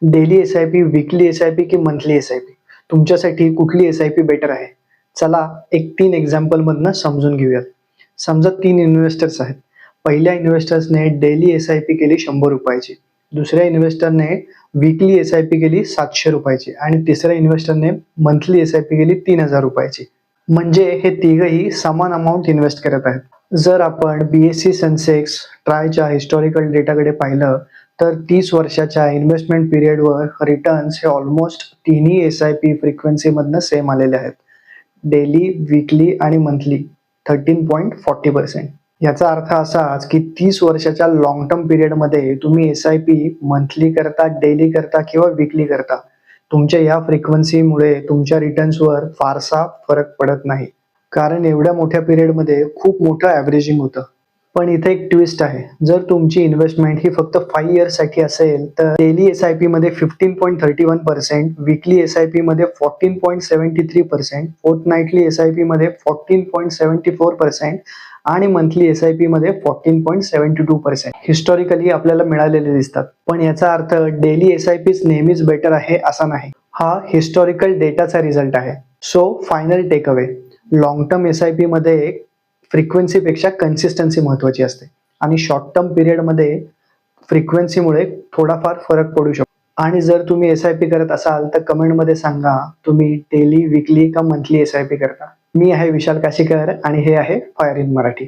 Daily SIP, weekly SIP की monthly SIP? तुमच्यासाठी कुठली एस-आय-पी बेटर आहे? चला एक 3 एक्झाम्पलमधनं समजून घेऊयात. समजा 3 इन्व्हेस्टर्स आहेत. पहिल्या इन्व्हेस्टर्सने डेली एस-आय-पी केली ₹100 ची. दुसऱ्या इन्व्हेस्टरने वीकली एस-आय-पी केली ₹700 ची आणि तिसऱ्या इन्व्हेस्टरने मंथली एस-आय-पी केली ₹3000 ची. म्हणजे हे तिघही समान अमाउंट इन्व्हेस्ट करत आहेत. जर आपण BSE सेन्सेक्स ट्रायच्या हिस्टॉरिकल डेटाकडे पाहिलं तर 30 वर्षाच्या इन्व्हेस्टमेंट पिरियडवर रिटर्न्स हे ऑलमोस्ट तिन्ही एस-आय-पी फ्रिक्वेन्सीमधनं सेम आलेले आहेत. डेली, वीकली आणि मंथली 13.40%. याचा अर्थ असाच की 30 वर्षाच्या लॉंग टर्म पिरियडमध्ये तुम्ही एस-आय-पी मंथली करता, डेली करता किंवा वीकली करता, तुमच्या या फ्रिक्वेन्सीमुळे तुमच्या रिटर्न्सवर फारसा फरक पडत नाही. कारण एवढ्या मोठ्या पिरियडमध्ये खूप मोठं ॲव्हरेजिंग होतं. पण इथे एक ट्विस्ट आहे. जर तुमची इन्व्हेस्टमेंट ही फक्त 5 इयर्ससाठी असेल तर डेली एस-आय-पी मध्ये 15.31%, वीकली एस-आय-पी मध्ये 14.73%, फोर्टनाइटली एस-आय-पी मध्ये 14.74% आणि मंथली एस-आय-पी मध्ये 14.72% हिस्टॉरिकली आपल्याला मिळालेले दिसतात. पण याचा अर्थ डेली एस-आय-पीच नेहमीच बेटर आहे असा नाही. हा हिस्टॉरिकल डेटाचा रिझल्ट आहे. So final takeaway, long term SIP मध्ये फ्रिक्वेन्सीपेक्षा कन्सिस्टन्सी महत्वाची असते आणि शॉर्ट टर्म पिरियडमध्ये फ्रिक्वेन्सीमुळे थोडाफार फरक पडू शकतो. आणि जर तुम्ही एस-आय-पी करत असाल तर कमेंटमध्ये सांगा तुम्ही डेली, वीकली का मंथली एस-आय-पी करता. मी आहे विशाल काशीकर आणि हे आहे फायर इन मराठी.